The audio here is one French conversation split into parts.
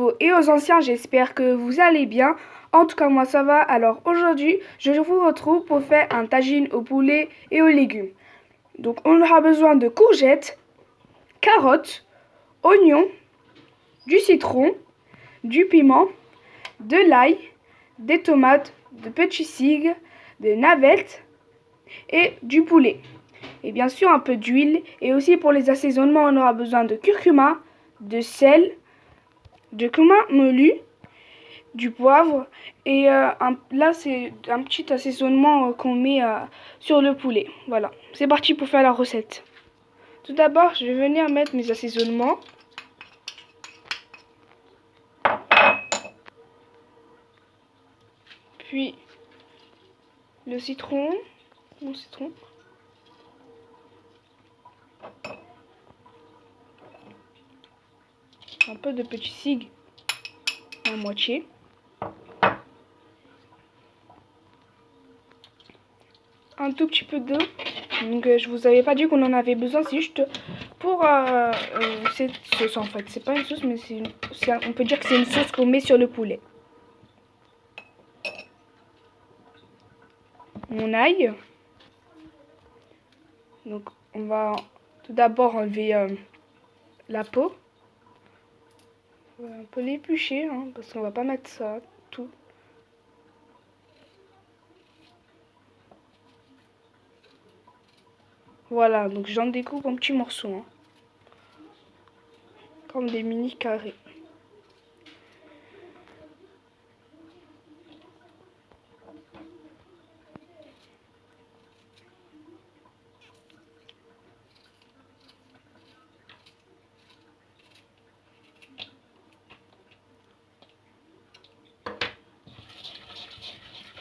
nouveaux et aux anciens, j'espère que vous allez bien. En tout cas, moi ça va. Alors aujourd'hui, je vous retrouve pour faire un tagine au poulet et aux légumes. Donc on aura besoin de courgettes, carottes, oignons, du citron, du piment, de l'ail, des tomates, de petits cigues, des navettes et du poulet. Et bien sûr un peu d'huile. Et aussi pour les assaisonnements, on aura besoin de curcuma, de sel, de cumin moulu, du poivre. Et là c'est un petit assaisonnement qu'on met sur le poulet. Voilà, c'est parti pour faire la recette. Tout d'abord, je vais venir mettre mes assaisonnements. Puis le citron, mon citron. Un peu de petits cigues à moitié. Un tout petit peu d'eau. Donc je vous avais pas dit qu'on en avait besoin, c'est juste pour cette sauce en fait. C'est pas une sauce, mais on peut dire que c'est une sauce qu'on met sur le poulet. Mon ail. Donc on va tout d'abord enlever la peau. On va un peu l'éplucher, hein, parce qu'on va pas mettre ça tout. Voilà, donc j'en découpe en petits morceaux, hein, comme des mini carrés.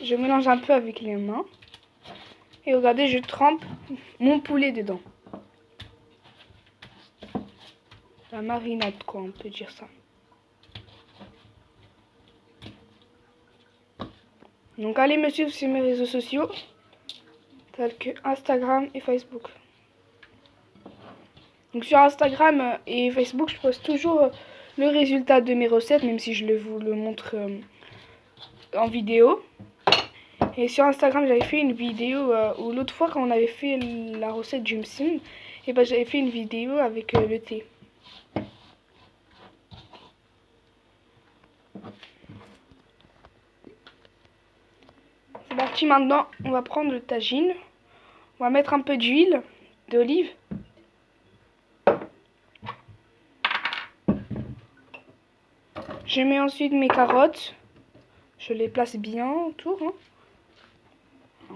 Je mélange un peu avec les mains. Et regardez, je trempe mon poulet dedans. La marinade, quoi, on peut dire ça. Donc allez me suivre sur mes réseaux sociaux, tels que Instagram et Facebook. Donc sur Instagram et Facebook, je poste toujours le résultat de mes recettes, même si je vous le montre en vidéo. Et sur Instagram, j'avais fait une vidéo où l'autre fois, quand on avait fait la recette du msim, et ben j'avais fait une vidéo avec le thé. C'est parti maintenant, on va prendre le tagine. On va mettre un peu d'huile d'olive. Je mets ensuite mes carottes. Je les place bien autour. Hein.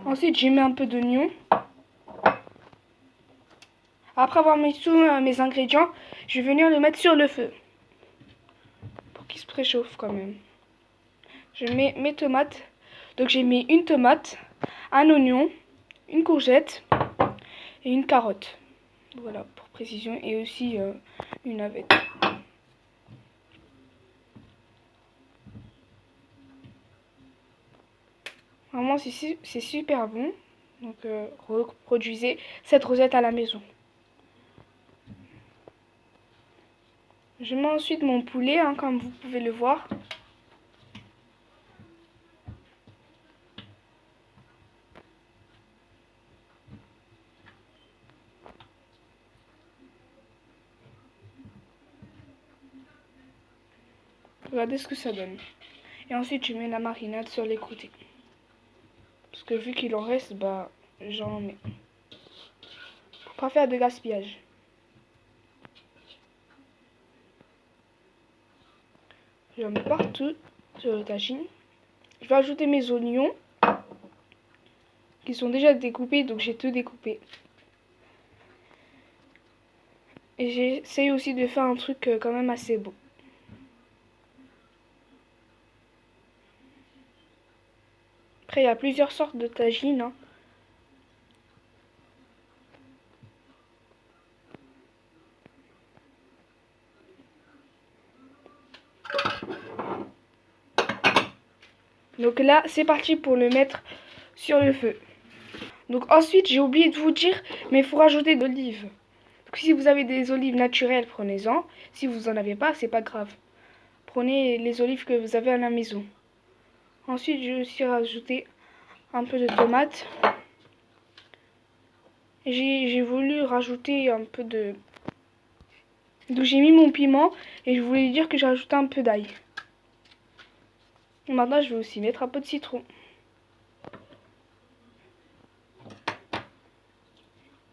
Ensuite, je mets un peu d'oignon. Après avoir mis tous mes ingrédients, je vais venir le mettre sur le feu. Pour qu'il se préchauffe quand même. Je mets mes tomates. Donc j'ai mis une tomate, un oignon, une courgette et une carotte. Voilà, pour précision. Et aussi une navette. Vraiment, c'est super bon. Donc, reproduisez cette recette à la maison. Je mets ensuite mon poulet, hein, comme vous pouvez le voir. Regardez ce que ça donne. Et ensuite, je mets la marinade sur les côtés. Parce que vu qu'il en reste, bah, j'en mets. Pour pas faire de gaspillage. J'en mets partout sur le tagine. Je vais ajouter mes oignons. Qui sont déjà découpés, donc j'ai tout découpé. Et j'essaye aussi de faire un truc quand même assez beau. Après, il y a plusieurs sortes de tagines. Hein. Donc là, c'est parti pour le mettre sur le feu. Donc ensuite, j'ai oublié de vous dire, mais il faut rajouter de l'olive. Donc si vous avez des olives naturelles, prenez-en. Si vous en avez pas, c'est pas grave. prenez les olives que vous avez à la maison. Ensuite, je vais aussi rajouter un peu de tomates. J'ai voulu rajouter un peu de... Donc j'ai mis mon piment et je voulais dire que j'ai rajouté un peu d'ail. Maintenant, je vais aussi mettre un peu de citron.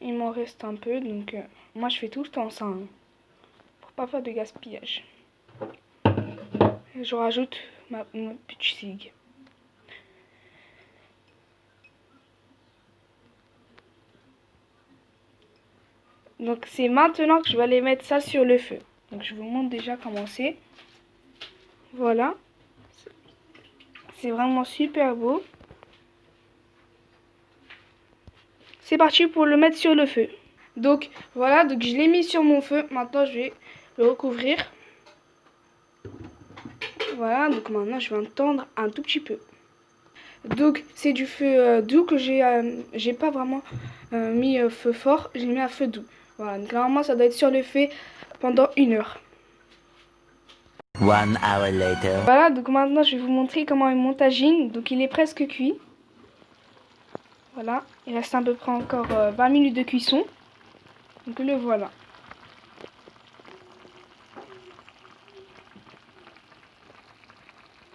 Il m'en reste un peu, donc moi je fais tout le temps ça, hein, pour pas faire de gaspillage. Et je rajoute ma petite figue. Donc c'est maintenant que je vais aller mettre ça sur le feu. Donc je vous montre déjà comment c'est. Voilà. C'est vraiment super beau. C'est parti pour le mettre sur le feu. Donc voilà, donc je l'ai mis sur mon feu. Maintenant je vais le recouvrir. Voilà, donc maintenant je vais entendre un tout petit peu. Donc c'est du feu doux que j'ai pas vraiment mis feu fort, j'ai mis à feu doux. Voilà, donc normalement ça doit être sur le feu pendant 1 heure. 1 hour later. Voilà, donc maintenant je vais vous montrer comment est mon tagine. Donc il est presque cuit. Voilà, il reste à peu près encore 20 minutes de cuisson. Donc le voilà.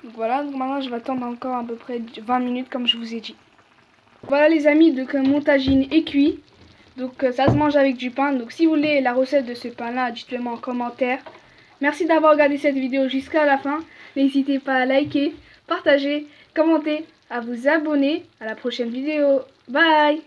Donc voilà, donc maintenant je vais attendre encore à peu près 20 minutes comme je vous ai dit. Voilà les amis, donc mon tagine est cuit. Donc ça se mange avec du pain. Donc si vous voulez la recette de ce pain là, dites-le moi en commentaire. Merci d'avoir regardé cette vidéo jusqu'à la fin. N'hésitez pas à liker, partager, commenter, à vous abonner. À la prochaine vidéo. Bye!